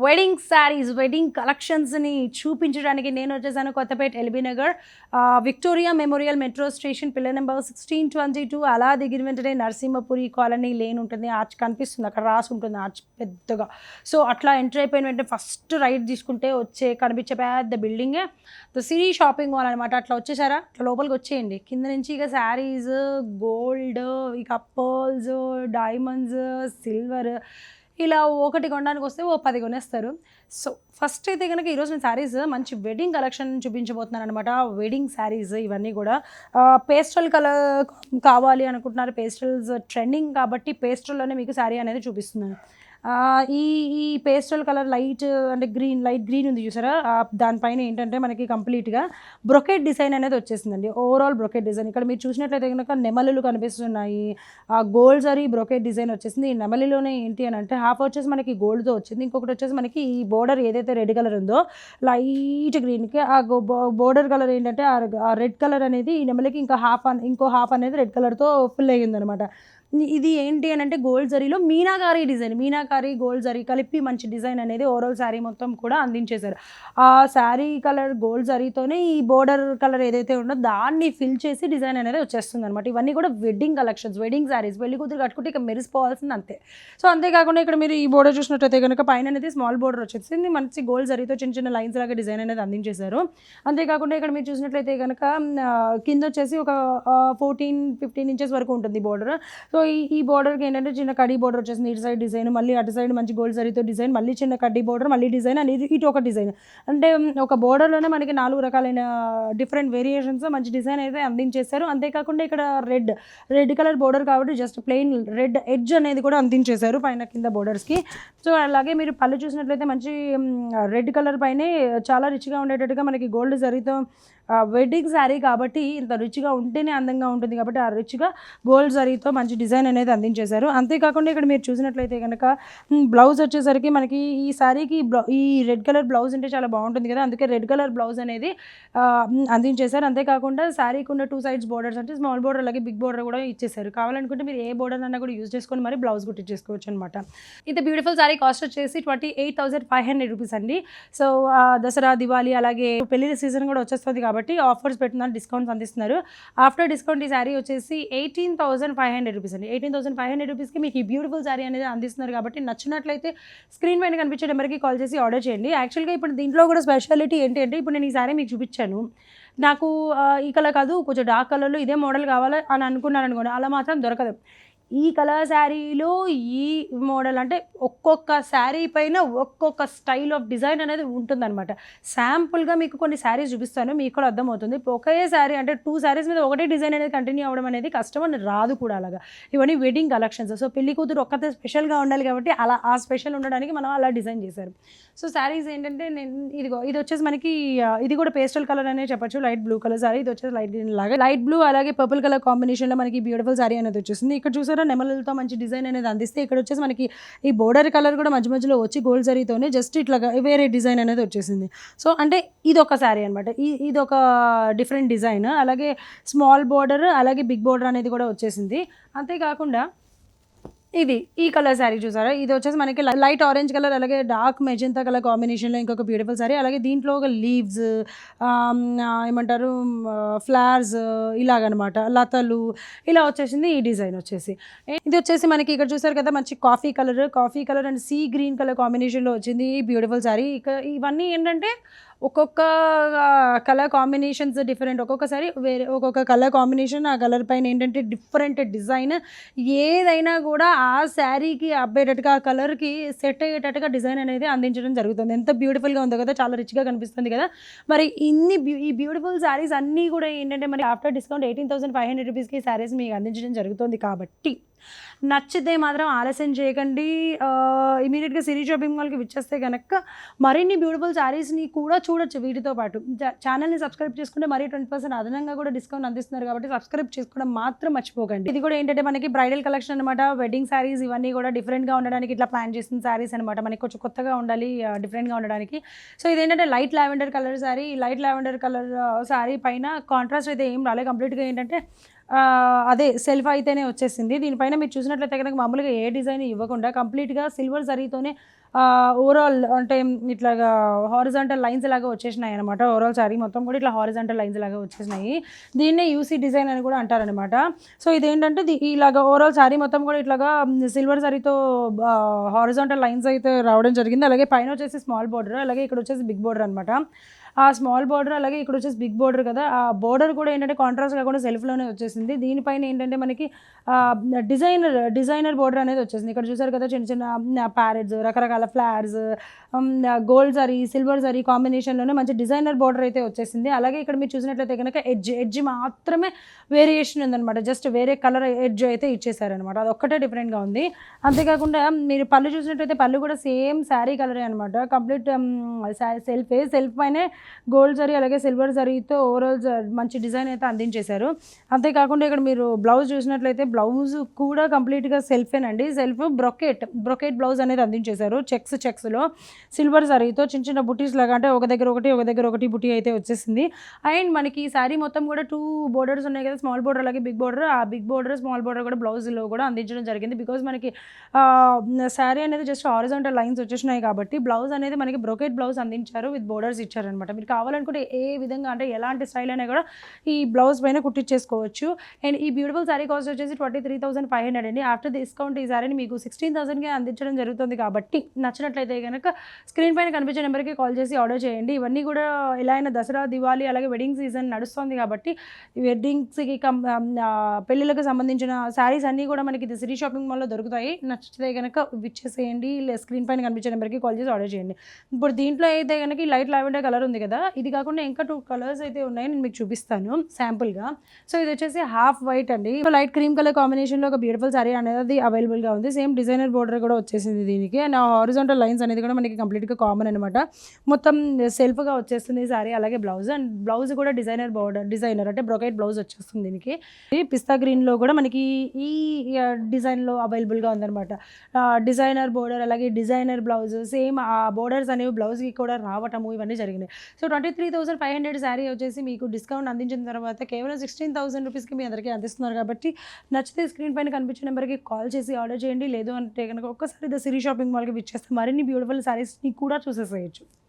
Wedding saris, wedding కలెక్షన్స్ని చూపించడానికి నేను వచ్చేసాను Kothapet LB Nagar Victoria Memorial metro station pillar number 1622. అలా దిగిన వెంటనే నరసింహపురి కాలనీ లేన్ ఉంటుంది, ఆర్చ్ కనిపిస్తుంది, అక్కడ రాసి ఉంటుంది ఆర్చ్ పెద్దగా. సో అట్లా ఎంటర్ అయిపోయిన వెంటనే ఫస్ట్ రైట్ తీసుకుంటే కనిపించే పెద్ద బిల్డింగే ద సిరీ షాపింగ్ మాల్ అనమాట. అట్లా వచ్చేసారా, అట్లా లోపలికి వచ్చేయండి. కింద నుంచి ఇక శారీస్, గోల్డ్, ఇక పర్ల్స్, డైమండ్స్, సిల్వర్, ఇలా ఒకటి కొనడానికి వస్తే 10 కొనేస్తారు. సో ఫస్ట్ అయితే కనుక ఈరోజు నేను శారీస్ మంచి వెడ్డింగ్ కలెక్షన్ చూపించబోతున్నాను అనమాట. వెడ్డింగ్ శారీస్ ఇవన్నీ కూడా పేస్టల్ కలర్ కావాలి అనుకుంటున్నారు. పేస్టల్స్ ట్రెండింగ్ కాబట్టి పేస్టల్లోనే మీకు శారీ అనేది చూపిస్తున్నాను. ఈ ఈ పేస్టల్ కలర్ లైట్ అంటే లైట్ గ్రీన్ ఉంది చూసారా, దానిపైన ఏంటంటే మనకి కంప్లీట్గా బ్రొకెట్ డిజైన్ అనేది వచ్చేసిందండి. ఓవరాల్ బ్రొకెట్ డిజైన్ ఇక్కడ మీరు చూసినట్లయితే కనుక నెమలులు కనిపిస్తున్నాయి. గోల్డ్ జరీ బ్రొకెట్ డిజైన్ వచ్చేసింది. ఈ నెమలిలోనే ఏంటి అని అంటే హాఫ్ వచ్చేసి మనకి గోల్డ్తో వచ్చింది, ఇంకొకటి వచ్చేసి మనకి ఈ బోర్డర్ ఏదైతే రెడ్ కలర్ ఉందో లైట్ గ్రీన్కి ఆ బోర్డర్ కలర్ ఏంటంటే ఆ రెడ్ కలర్ అనేది ఈ నెమలికి ఇంకో హాఫ్ అనేది రెడ్ కలర్తో ఫిల్ అయ్యిందనమాట. ఇది ఏంటి అని అంటే గోల్డ్ జరీలో మీనాకారి డిజైన్, మీనాకారి గోల్డ్ జరీ కలిపి మంచి డిజైన్ అనేది ఓవరాల్ శారీ మొత్తం కూడా అందించేశారు. ఆ శారీ కలర్ గోల్డ్ జరీతోనే ఈ బోర్డర్ కలర్ ఏదైతే ఉందో దాన్ని ఫిల్ చేసి డిజైన్ అనేది వచ్చేస్తుంది అనమాట. ఇవన్నీ కూడా వెడ్డింగ్ కలెక్షన్స్, వెడ్డింగ్ శారీస్, పెళ్లి కూతురు కట్టుకుంటే ఇక మెరిసిపోవాల్సింది అంతే. సో అంతేకాకుండా ఇక్కడ మీరు ఈ బోర్డర్ చూసినట్టయితే కనుక పైన అనేది స్మాల్ బోర్డర్ వచ్చేసింది, మంచి గోల్డ్ జరీతో చిన్న చిన్న లైన్స్ లాగా డిజైన్ అనేది అందించేశారు. అంతేకాకుండా ఇక్కడ మీరు చూసినట్లయితే కనుక కింద వచ్చేసి ఒక 14-15 ఇంచెస్ వరకు ఉంటుంది బోర్డర్. సో ఈ బోర్డర్కి ఏంటంటే చిన్న కడ్డీ బోర్డర్ వచ్చేసింది, ఇటు సైడ్ డిజైన్, మళ్ళీ అటు సైడ్ మంచి గోల్డ్ జరీతో డిజైన్, మళ్ళీ చిన్న కడ్డీ బోర్డర్, మళ్ళీ డిజైన్ అనేది ఇటు ఒక డిజైన్. అంటే ఒక బోర్డర్లోనే మనకి 4 రకాలైన డిఫరెంట్ వేరియేషన్స్ మంచి డిజైన్ అయితే అందించేశారు. అంతేకాకుండా ఇక్కడ రెడ్ కలర్ బోర్డర్ కాబట్టి జస్ట్ ప్లెయిన్ రెడ్ ఎడ్జ్ అనేది కూడా అందించేశారు పైన కింద బోర్డర్స్కి. సో అలాగే మీరు పళ్ళు చూసినట్లయితే మంచి రెడ్ కలర్ పైనే చాలా రిచ్గా ఉండేటట్టుగా మనకి గోల్డ్ జరీతో వెడ్డింగ్ శారీ కాబట్టి ఇంత రిచ్గా ఉంటేనే అందంగా ఉంటుంది కాబట్టి ఆ రిచ్గా గోల్డ్ జరీతో మంచి డిజైన్ అనేది అందించేశారు. అంతేకాకుండా ఇక్కడ మీరు చూసినట్లయితే కనుక బ్లౌజ్ వచ్చేసరికి మనకి ఈ శారీకి ఈ రెడ్ కలర్ బ్లౌజ్ అంటే చాలా బాగుంటుంది కదా, అందుకే రెడ్ కలర్ బ్లౌజ్ అనేది అందించేశారు. అంతేకాకుండా శారీకి ఉన్న 2 సైడ్స్ బోర్డర్స్ అంటే స్మాల్ బోర్డర్ అలాగే బిగ్ బోర్డర్ కూడా ఇచ్చేసారు. కావాలనుకుంటే మీరు ఏ బోర్డర్ అన్నా కూడా యూజ్ చేసుకొని మరి బ్లౌజ్ కుట్టించేసుకోవచ్చు అనమాట. ఇంత బ్యూటిఫుల్ శారీ కాస్ట్ వచ్చేసి 28,500 రూపీస్ అండి. సో దసరా, దివాళీ అలాగే పెళ్లి సీజన్ కూడా వచ్చేస్తుంది కాబట్టి ఆఫర్స్ పెడుతున్నారు, డిస్కౌంట్స్ అందిస్తున్నారు. ఆఫ్టర్ డిస్కౌంట్ ఈ శారీ వచ్చేసి 18,500 రూపీస్ అండి. 18,500 రూపీస్కి మీకు ఈ బ్యూటిఫుల్ శారీ అనేది అందిస్తున్నారు కాబట్టి నచ్చినట్లయితే స్క్రీన్ పైన కనిపించే నెంబర్కి కాల్ చేసి ఆర్డర్ చేయండి. యాక్చువల్గా ఇప్పుడు దీంట్లో కూడా స్పెషాలిటీ ఏంటి అంటే ఇప్పుడు నేను ఈ శారీ మీకు చూపించాను, నాకు ఈ కలర్ కాదు కొంచెం డార్క్ కలర్లో ఇదే మోడల్ కావాలి అని అనుకున్నాను అనుకోండి, అలా మాత్రం దొరకదు. ఈ కలర్ శారీలో ఈ మోడల్ అంటే ఒక్కొక్క శారీ పైన ఒక్కొక్క స్టైల్ ఆఫ్ డిజైన్ అనేది ఉంటుందన్నమాట. శాంపుల్గా మీకు కొన్ని శారీస్ చూపిస్తాను, మీకు కూడా అర్థమవుతుంది. ఒకే శారీ అంటే 2 శారీస్ మీద ఒకటే డిజైన్ అనేది కంటిన్యూ అవ్వడం అనేది కష్టం అని రాదు కూడా అలాగా. ఇవన్నీ వెడ్డింగ్ కలెక్షన్స్. సో పెళ్లి కూతురు ఒక్కతే స్పెషల్గా ఉండాలి కాబట్టి అలా ఆ స్పెషల్ ఉండడానికి మనం అలా డిజైన్ చేశారు. సో శారీస్ ఏంటంటే ఇది వచ్చేసి మనకి ఇది కూడా పేస్టల్ కలర్ అనే చెప్పచ్చు, లైట్ బ్లూ కలర్ శారీ. ఇది వచ్చేసి లైట్ గ్రీన్ లాగా లైట్ బ్లూ అలాగే పర్పుల్ కలర్ కాంబినేషన్లో మనకి బ్యూటిఫుల్ శారీ అనేది వచ్చేసింది. ఇక్కడ చూసారా నెమలతో మంచి డిజైన్ అనేది అందిస్తే ఇక్కడ వచ్చేసి మనకి ఈ బోర్డర్ కలర్ కూడా మధ్య మధ్యలో వచ్చి గోల్డ్ జరీతోనే జస్ట్ ఇట్లా వేరే డిజైన్ అనేది వచ్చేసింది. సో అంటే ఇది ఒక శారీ అనమాట, ఇది ఒక డిఫరెంట్ డిజైన్. అలాగే స్మాల్ బోర్డర్ అలాగే బిగ్ బోర్డర్ అనేది కూడా వచ్చేసింది. అంతేకాకుండా ఈ కలర్ శారీ చూసారా, ఇది వచ్చేసి మనకి లైట్ ఆరెంజ్ కలర్ అలాగే డార్క్ మెజెంతా కలర్ కాంబినేషన్లో ఇంకొక బ్యూటిఫుల్ శారీ. అలాగే దీంట్లో ఒక లీవ్స్ ఏమంటారు ఫ్లవర్స్ ఇలాగనమాట, లతలు ఇలా వచ్చేసింది ఈ డిజైన్ వచ్చేసి. ఇది వచ్చేసి మనకి ఇక్కడ చూసారు కదా మంచి coffee colour and sea green colour కాంబినేషన్లో వచ్చింది ఈ బ్యూటిఫుల్ శారీ. ఇవన్నీ ఏంటంటే ఒక్కొక్క కలర్ కాంబినేషన్స్ డిఫరెంట్, ఒక్కొక్కసారి వేరే ఒక్కొక్క కలర్ కాంబినేషన్, ఆ కలర్ పైన ఏంటంటే డిఫరెంట్ డిజైన్, ఏదైనా కూడా ఆ శారీకి అబ్బేటట్టుగా ఆ కలర్కి సెట్ అయ్యేటట్టుగా డిజైన్ అనేది అందించడం జరుగుతుంది. ఎంత బ్యూటిఫుల్గా ఉందో కదా, చాలా రిచ్గా కనిపిస్తుంది కదా. మరి ఈ బ్యూటిఫుల్ శారీస్ అన్నీ కూడా ఏంటంటే మరి ఆఫ్టర్ డిస్కౌంట్ 18,500 రూపీస్కి ఈ శారీస్ మీకు అందించడం జరుగుతుంది కాబట్టి నచ్చితే మాత్రం ఆలస్యం చేయకండి. ఇమీడియట్గా సిరీ షాపింగ్ మాల్కి విచ్చేస్తే కనుక మరిన్ని బ్యూటిఫుల్ శారీస్ని కూడా చూడొచ్చు. వీటితో పాటు ఛానల్ని సబ్స్క్రైబ్ చేసుకుంటే మరీ 20% అదనంగా కూడా డిస్కౌంట్ అందిస్తున్నారు కాబట్టి సబ్స్క్రైబ్ చేసుకోవడం మాత్రం మర్చిపోకండి. ఇది కూడా ఏంటంటే మనకి బ్రైడల్ కలెక్షన్ అనమాట. వెడ్డింగ్ శారీస్ ఇవన్నీ కూడా డిఫరెంట్గా ఉండడానికి ఇట్లా ప్లాన్ చేసిన శారీస్ అనమాట. మనకి కొంచెం కొత్తగా ఉండాలి, డిఫరెంట్గా ఉండడానికి. సో ఇదేంటంటే light lavender colour sari. Light lavender colour sari పైన కాంట్రాస్ట్ అయితే ఏం రాలేదు, కంప్లీట్గా ఏంటంటే అదే సెల్ఫ్ అయితేనే వచ్చేసింది. దీనిపైన మీరు చూసినట్లయితే కనుక మామూలుగా ఏ డిజైన్ ఇవ్వకుండా కంప్లీట్‌గా సిల్వర్ జరీతోనే ఓవరాల్ అంటే ఇట్లాగా హారిజాంటల్ లైన్స్ లాగా వచ్చేసినాయనమాట. ఓవరాల్ శారీ మొత్తం కూడా ఇట్లా హారిజాంటల్ లైన్స్ లాగా వచ్చేసినాయి. దీన్నే యూసీ డిజైన్ అని కూడా అంటారనమాట. సో ఇదేంటంటే ఇలాగ ఓవరాల్ శారీ మొత్తం కూడా ఇట్లాగా సిల్వర్ జరీతో హారిజాంటల్ లైన్స్ అయితే రావడం జరిగింది. అలాగే పైన వచ్చేసి స్మాల్ బోర్డర్, అలాగే ఇక్కడ వచ్చేసి బిగ్ బోర్డర్ అనమాట. ఆ స్మాల్ బోర్డర్ అలాగే ఇక్కడ వచ్చేసి బిగ్ బోర్డర్ కదా, ఆ బోర్డర్ కూడా ఏంటంటే కాంట్రాస్ట్ కాకుండా సెల్ఫ్లోనే వచ్చేసింది. దీనిపైన ఏంటంటే మనకి డిజైనర్ బోర్డర్ అనేది వచ్చేసింది. ఇక్కడ చూసారు కదా చిన్న చిన్న ప్యారెట్స్, రకరకాల flowers, gold zari, silver zari కాంబినేషన్లోనే మంచి డిజైనర్ బోర్డర్ అయితే వచ్చేసింది. అలాగే ఇక్కడ మీరు చూసినట్లయితే కనుక ఎడ్జ్ మాత్రమే వేరియేషన్ ఉందన్నమాట. జస్ట్ వేరే కలర్ ఎడ్జ్ అయితే ఇచ్చేసారనమాట. అది ఒక్కటే డిఫరెంట్గా ఉంది. అంతేకాకుండా మీరు పళ్ళు చూసినట్లయితే పళ్ళు కూడా సేమ్ శారీ కలరే అనమాట. కంప్లీట్ సెల్ఫ్ పైనే గోల్డ్ జరీ అలాగే సిల్వర్ జరీతో ఓవరాల్ మంచి డిజైన్ అయితే అందించేశారు. అంతేకాకుండా ఇక్కడ మీరు బ్లౌజ్ చూసినట్లయితే బ్లౌజ్ కూడా కంప్లీట్గా సెల్ఫేనండి. సెల్ఫ్ బ్రొకెట్ బ్లౌజ్ అనేది అందించేశారు. చెక్స్లో సిల్వర్ జరీతో చిన్న చిన్న బుటీస్ లాగా, అంటే ఒక దగ్గర ఒకటి బుటీ అయితే వచ్చేసింది. అండ్ మనకి ఈ శారీ మొత్తం కూడా 2 బోర్డర్స్ ఉన్నాయి కదా, స్మాల్ బోర్డర్ అలాగే బిగ్ బోర్డర్. ఆ బిగ్ బోర్డర్ స్మాల్ బోర్డర్ కూడా బ్లౌజ్లో కూడా అందించడం జరిగింది. బికాజ్ మనకి శారీ అనేది జస్ట్ హారిజాంటల్ లైన్స్ వచ్చేసినాయి కాబట్టి బ్లౌజ్ అనేది మనకి బ్రొకెట్ బ్లౌజ్ అందించారు, విత్ బోర్డర్స్ ఇచ్చారనమాట. మీరు కావాలనుకుంటే ఏ విధంగా అంటే ఎలాంటి స్టైల్ అయినా కూడా ఈ బ్లౌజ్ పైన కుట్టించేసుకోవచ్చు. అండ్ ఈ బ్యూటిఫుల్ శారీ కాస్ట్ వచ్చేసి 23,500 అండి. ఆఫ్టర్ డిస్కౌంట్ ఈ శారీని మీకు 16,000కి అందించడం జరుగుతుంది. కాబట్టి నచ్చినట్లయితే కనుక స్క్రీన్ పైన కనిపించే నెంబర్కి కాల్ చేసి ఆర్డర్ చేయండి. ఇవన్నీ కూడా ఎలా అయినా దసరా, దివాళీ అలాగే వెడ్డింగ్ సీజన్ నడుస్తుంది కాబట్టి వెడ్డింగ్స్కి పెళ్ళిళ్ళకి సంబంధించిన శారీస్ అన్నీ కూడా మనకి ఇది సిటీ షాపింగ్ మాల్లో దొరుకుతాయి. నచ్చితే కనుక విచ్చేసేయండి. స్క్రీన్ పైన కనిపించే నెంబర్కి కాల్ చేసి ఆర్డర్ చేయండి. ఇప్పుడు దీంట్లో అయితే కనుక ఈ లైట్ లావెండర్ కలర్ ఉంది కదా, ఇది కాకుండా ఇంకా 2 కలర్స్ అయితే ఉన్నాయి, నేను మీకు చూపిస్తాను శాంపుల్గా. సో ఇది వచ్చేసి హాఫ్ వైట్ అండి. లైట్ క్రీమ్ కలర్ కాంబినేషన్లో ఒక బ్యూటిఫుల్ శారీ అనేది అవైలబుల్గా ఉంది. సేమ్ డిజైనర్ బోర్డర్ కూడా వచ్చేసింది దీనికి. అండ్ హారిజాంటల్ లైన్స్ అనేది కూడా మనకి కంప్లీట్గా కామన్ అనమాట. మొత్తం సెల్ఫ్గా వచ్చేస్తుంది శారీ. అలాగే బ్లౌజ్, అండ్ బ్లౌజ్ కూడా డిజైనర్ అంటే బ్రొకెట్ బ్లౌజ్ వచ్చేస్తుంది దీనికి. పిస్తా గ్రీన్లో కూడా మనకి ఈ డిజైన్లో అవైలబుల్గా ఉందన్నమాట. డిజైనర్ బోర్డర్ అలాగే డిజైనర్ బ్లౌజ్, సేమ్ ఆ బోర్డర్స్ అనేవి బ్లౌజ్కి కూడా రావటము ఇవన్నీ జరిగినాయి. సో 23,500 శారీ వచ్చేసి మీకు డిస్కౌంట్ అందించిన తర్వాత కేవలం 16,000 రూపీస్కి మీ అందరికీ అందిస్తున్నారు. కాబట్టి నచ్చితే స్క్రీన్ పైన కనిపించే నెంబర్కి కాల్ చేసి ఆర్డర్ చేయండి. లేదు అంటే కనుక ఒక్కసారి ద సిరీ షాపింగ్ మాల్కి విచ్చేస్తే మరిన్ని బ్యూటిఫుల్ శారీస్ని కూడా చూసేసేయచ్చు.